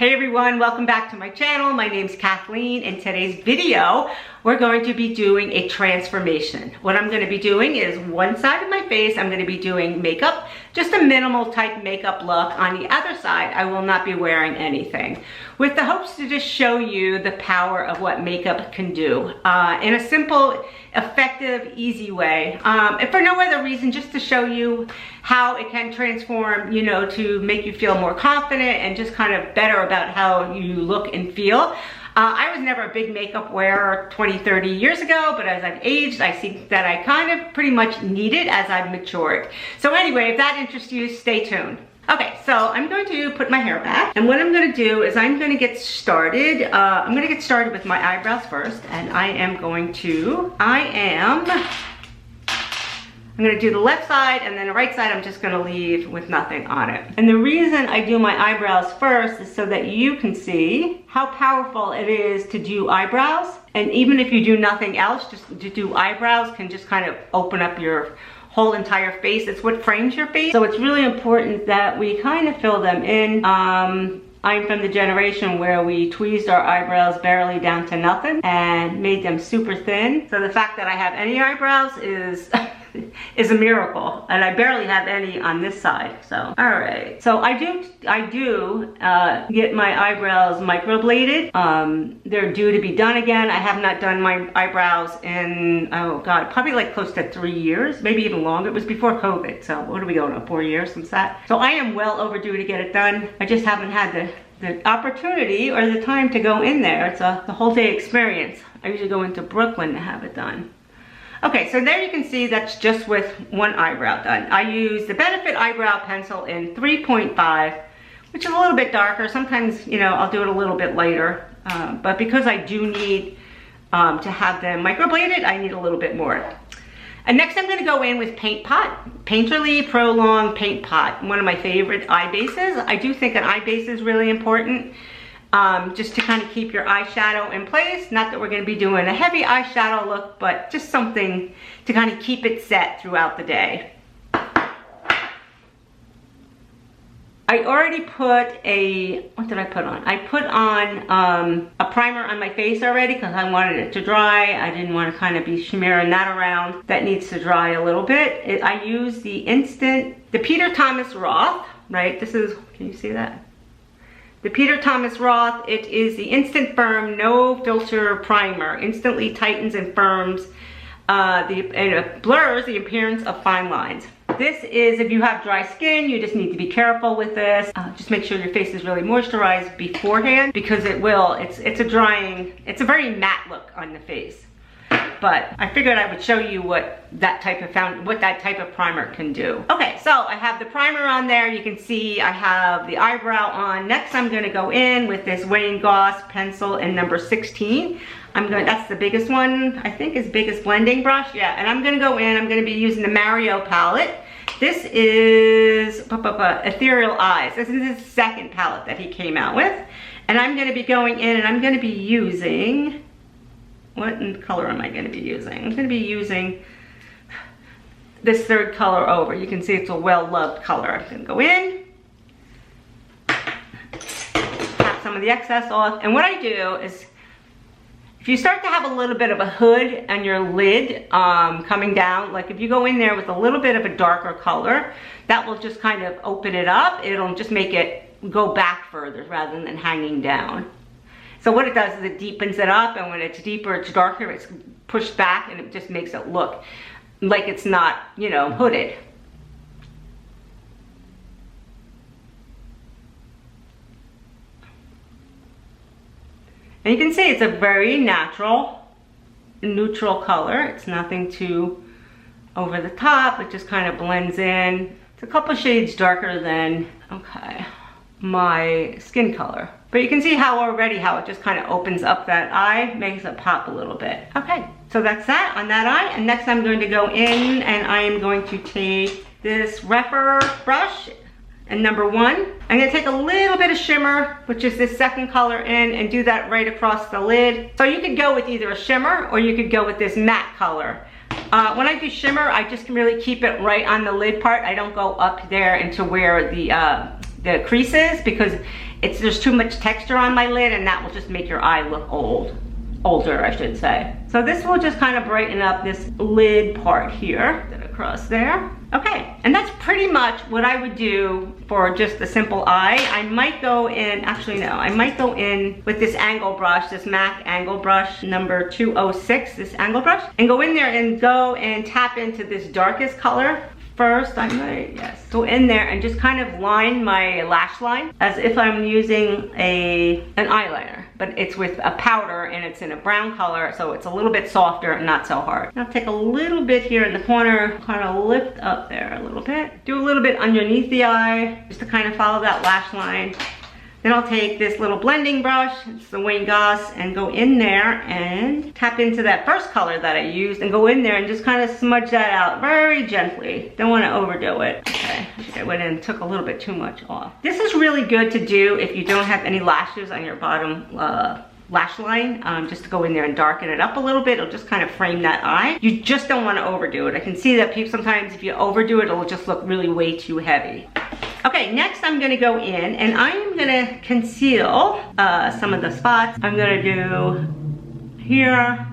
Hey everyone, welcome back to my channel. My name's Kathleen. In today's video, we're going to be doing a transformation. What I'm going to be doing is one side of my face, I'm going to be doing makeup, just a minimal type makeup look. On the other side, I will not be wearing anything, with the hopes to just show you the power of what makeup can do in a simple, effective, easy way. And for no other reason, just to show you how it can transform, you know, to make you feel more confident and just kind of better about how you look and feel. I was never a big makeup wearer 20, 30 years ago, but as I've aged, I see that I kind of pretty much need it as I've matured. So anyway, if that interests you, stay tuned. Okay, so I'm going to put my hair back, and what I'm going to do is I'm going to get started. I'm going to get started with my eyebrows first, and I'm going to do the left side, and then the right side I'm just going to leave with nothing on it. And the reason I do my eyebrows first is so that you can see how powerful it is to do eyebrows. And even if you do nothing else, just to do eyebrows can just kind of open up your whole entire face. It's what frames your face. So it's really important that we kind of fill them in. I'm from the generation where we tweezed our eyebrows barely down to nothing and made them super thin. So the fact that I have any eyebrows is is a miracle, and I barely have any on this side. So all right, so I do get my eyebrows microbladed. They're due to be done again. I have not done my eyebrows in, oh god, probably like close to 3 years, maybe even longer. It was before COVID, so what are we going on, 4 years since that? So I am well overdue to get it done. I just haven't had the opportunity or the time to go in there. It's the whole day experience. I usually go into Brooklyn to have it done. Okay, so there you can see that's just with one eyebrow done. I use the Benefit eyebrow pencil in 3.5, which is a little bit darker. Sometimes, you know, I'll do it a little bit lighter, but because I do need to have them microbladed, I need a little bit more. And next I'm going to go in with Paint Pot, Painterly Pro Long Paint Pot, one of my favorite eye bases. I do think an eye base is really important. Just to kind of keep your eyeshadow in place. Not that we're going to be doing a heavy eyeshadow look, but just something to kind of keep it set throughout the day. I already put what did I put on? I put on a primer on my face already because I wanted it to dry. I didn't want to kind of be smearing that around. That needs to dry a little bit. I use the Peter Thomas Roth, right? This is, can you see that? The Peter Thomas Roth, it is the Instant Firm No Filter Primer. Instantly tightens and firms, and it blurs the appearance of fine lines. This is, if you have dry skin, you just need to be careful with this. Just make sure your face is really moisturized beforehand, because it will, it's a very matte look on the face. But I figured I would show you what that type of primer can do. Okay, so I have the primer on there. You can see I have the eyebrow on. Next, I'm going to go in with this Wayne Goss pencil in number 16. That's the biggest one, I think, is biggest blending brush. Yeah, and I'm going to go in. I'm going to be using the Mario palette. This is Ethereal Eyes. This is his second palette that he came out with, and I'm going to be going in and I'm going to be using. What color am I going to be using? I'm going to be using this third color over. You can see it's a well-loved color. I'm going to go in, tap some of the excess off. And what I do is, if you start to have a little bit of a hood on your lid coming down, like if you go in there with a little bit of a darker color, that will just kind of open it up. It'll just make it go back further rather than hanging down. So what it does is it deepens it up, and when it's deeper, it's darker, it's pushed back, and it just makes it look like it's not, you know, hooded. And you can see it's a very natural, neutral color. It's nothing too over the top. It just kind of blends in. It's a couple shades darker than, my skin color. But you can see how it just kind of opens up that eye, makes it pop a little bit. Okay, so that's that on that eye. And next I'm going to go in and I am going to take this Rephr brush and number 1. I'm going to take a little bit of shimmer, which is this second color in, and do that right across the lid. So you could go with either a shimmer or you could go with this matte color. When I do shimmer, I just can really keep it right on the lid part. I don't go up there into where the creases, because there's too much texture on my lid, and that will just make your eye look older, I should say. So this will just kind of brighten up this lid part here, then across there. Okay, and that's pretty much what I would do for just a simple eye. I might go in, actually no, I might go in with this angle brush, this MAC angle brush number 206, this angle brush, and go in there and tap into this darkest color. First, I might, yes, go in there and just kind of line my lash line as if I'm using an eyeliner, but it's with a powder and it's in a brown color, so it's a little bit softer and not so hard. I'll take a little bit here in the corner, kind of lift up there a little bit. Do a little bit underneath the eye, just to kind of follow that lash line. Then I'll take this little blending brush, it's the Goss, and go in there and tap into that first color that I used and go in there and just kind of smudge that out very gently. Don't want to overdo it. Okay, I think I went in and took a little bit too much off. This is really good to do if you don't have any lashes on your bottom lash line, just to go in there and darken it up a little bit. It'll just kind of frame that eye. You just don't want to overdo it. I can see that people sometimes if you overdo it, it'll just look really way too heavy. Okay, next I'm gonna go in and I'm gonna conceal some of the spots. I'm gonna do here.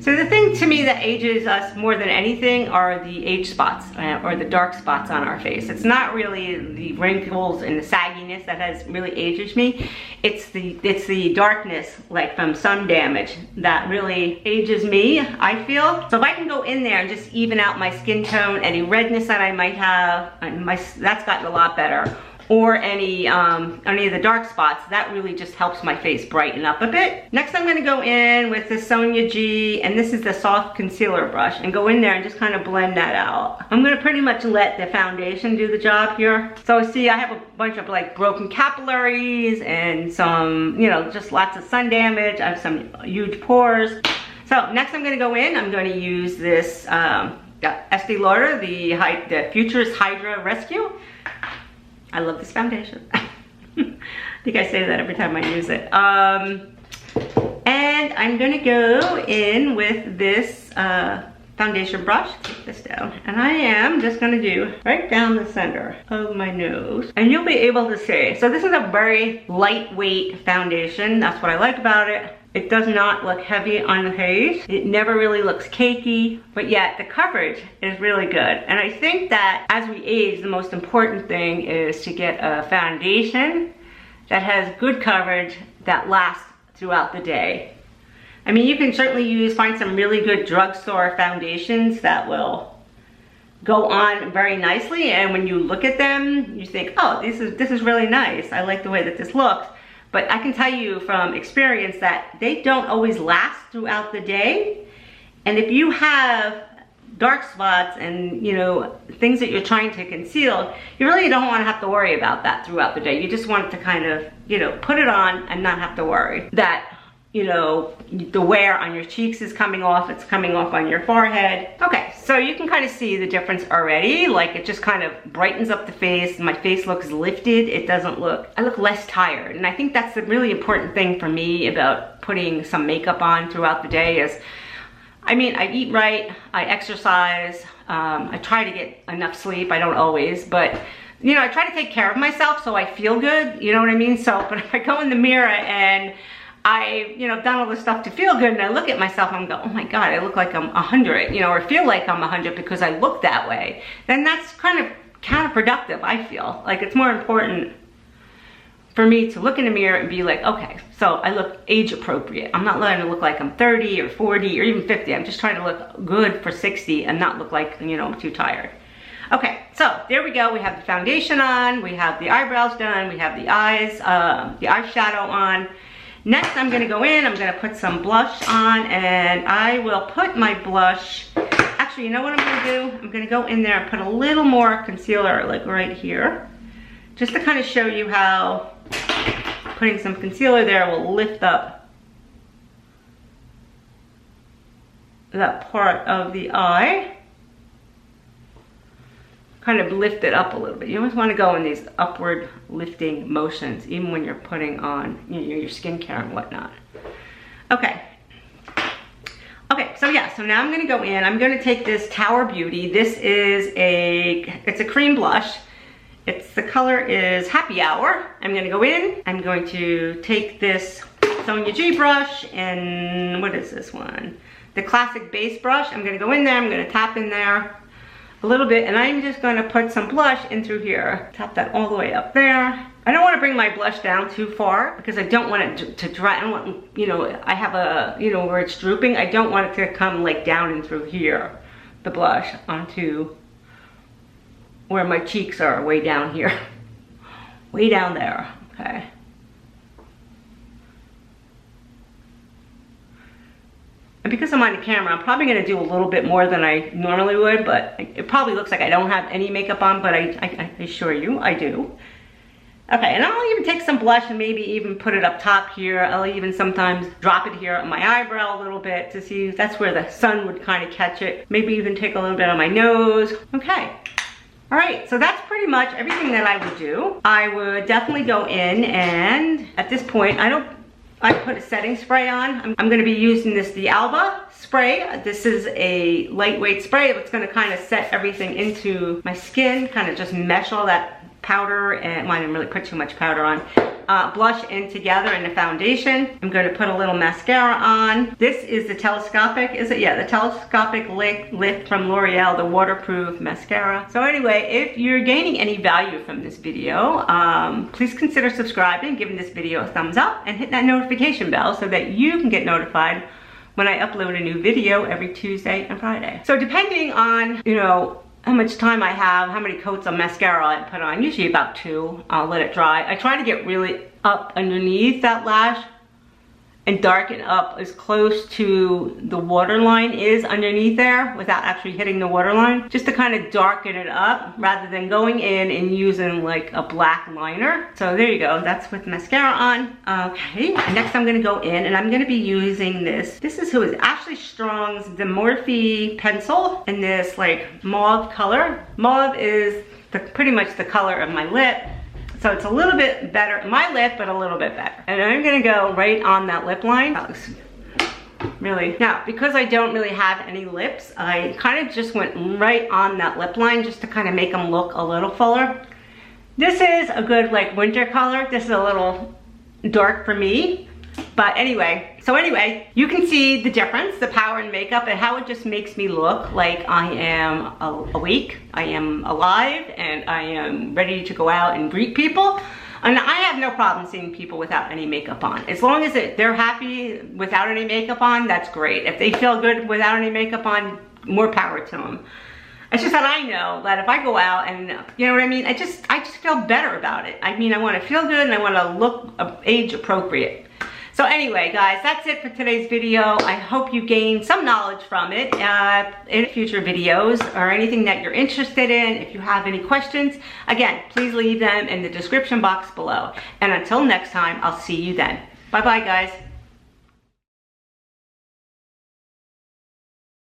So the thing to me that ages us more than anything are the age spots or the dark spots on our face. It's not really the wrinkles and the sagginess that has really aged me. It's the darkness, like from sun damage, that really ages me, I feel. So if I can go in there and just even out my skin tone, any redness that I might have, that's gotten a lot better. Or any of the dark spots, that really just helps my face brighten up a bit. Next I'm gonna go in with the Sonia G, and this is the soft concealer brush, and go in there and just kind of blend that out. I'm gonna pretty much let the foundation do the job here. So see, I have a bunch of like broken capillaries and some, you know, just lots of sun damage. I have some huge pores. So next I'm gonna go in, I'm gonna use this Estee Lauder, the Futurist Hydra Rescue. I love this foundation. I think I say that every time I use it. And I'm gonna go in with this foundation brush. Take this down. And I am just gonna do right down the center of my nose. And you'll be able to see. So this is a very lightweight foundation. That's what I like about it. It does not look heavy on the face. It never really looks cakey, but yet the coverage is really good. And I think that as we age, the most important thing is to get a foundation that has good coverage that lasts throughout the day. I mean, you can certainly find some really good drugstore foundations that will go on very nicely, and when you look at them, you think, oh, this is really nice. I like the way that this looks. But I can tell you from experience that they don't always last throughout the day. And if you have dark spots and, you know, things that you're trying to conceal, you really don't want to have to worry about that throughout the day. You just want to kind of, you know, put it on and not have to worry that, you know, the wear on your cheeks is coming off, it's coming off on your forehead. Okay, so you can kind of see the difference already. Like, it just kind of brightens up the face. My face looks lifted. It doesn't look, I look less tired. And I think that's the really important thing for me about putting some makeup on throughout the day is, I mean, I eat right, I exercise, I try to get enough sleep. I don't always, but you know, I try to take care of myself so I feel good, you know what I mean? So, but if I go in the mirror and I, you know, done all this stuff to feel good, and I look at myself and go, oh my God, I look like I'm 100, you know, or feel like I'm 100 because I look that way, then that's kind of counterproductive, I feel. Like, it's more important for me to look in the mirror and be like, okay, so I look age appropriate. I'm not letting it look like I'm 30 or 40 or even 50. I'm just trying to look good for 60 and not look like, you know, I'm too tired. Okay, so there we go. We have the foundation on, we have the eyebrows done, we have the eyes, the eyeshadow on. Next, I'm gonna go in, I'm gonna put some blush on, and I will put my blush, actually, you know what I'm gonna do? I'm gonna go in there and put a little more concealer, like right here, just to kind of show you how putting some concealer there will lift up that part of the eye. Kind of lift it up a little bit. You always want to go in these upward lifting motions, even when you're putting on, you know, your skincare and whatnot. Okay. Okay, so yeah, so now I'm gonna go in, I'm gonna take this Tower Beauty. This is it's a cream blush. The color is Happy Hour. I'm gonna go in, I'm going to take this Sonia G brush, and what is this one? The classic base brush. I'm gonna go in there, I'm gonna tap in there a little bit, and I'm just gonna put some blush in through here. Tap that all the way up there. I don't want to bring my blush down too far because I don't want it to dry. I don't want, you know, I have a, you know, where it's drooping. I don't want it to come like down and through here, the blush, onto where my cheeks are, way down here. Way down there, okay. And because I'm on the camera, I'm probably gonna do a little bit more than I normally would, but it probably looks like I don't have any makeup on, but I assure you, I do. Okay, and I'll even take some blush and maybe even put it up top here. I'll even sometimes drop it here on my eyebrow a little bit to see if that's where the sun would kind of catch it. Maybe even take a little bit on my nose. Okay. All right, so that's pretty much everything that I would do. I would definitely go in, and at this point, I put a setting spray on. I'm gonna be using the Alba spray. This is a lightweight spray that's gonna kind of set everything into my skin, kind of just mesh all that powder, and well, I didn't really put too much powder on. Blush in together in the foundation. I'm going to put a little mascara on. This is the telescopic, is it? Yeah, the telescopic lift from L'Oreal, the waterproof mascara. So anyway, if you're gaining any value from this video, please consider subscribing, giving this video a thumbs up, and hit that notification bell so that you can get notified when I upload a new video every Tuesday and Friday. So depending on, you know, how much time I have, how many coats of mascara I put on, usually about 2. I'll let it dry. I try to get really up underneath that lash and darken up as close to the waterline is underneath there without actually hitting the waterline, just to kind of darken it up rather than going in and using like a black liner. So there you go, that's with mascara on. Okay, next I'm gonna go in and I'm gonna be using this. This is Ashley Strong's the Morphe pencil in this like mauve color. Mauve is pretty much the color of my lip. So it's a little bit better, my lip, but a little bit better. And I'm gonna go right on that lip line. That looks really, now, because I don't really have any lips, I kind of just went right on that lip line just to kind of make them look a little fuller. This is a good like winter color. This is a little dark for me. But anyway, you can see the difference, the power in makeup, and how it just makes me look like I am awake, I am alive, and I am ready to go out and greet people. And I have no problem seeing people without any makeup on. As long as they're happy without any makeup on, that's great. If they feel good without any makeup on, more power to them. It's just that I know that if I go out and, you know what I mean, I just feel better about it. I mean, I want to feel good and I want to look age appropriate. So anyway, guys, that's it for today's video. I hope you gained some knowledge from it in future videos or anything that you're interested in. If you have any questions, again, please leave them in the description box below. And until next time, I'll see you then. Bye-bye, guys.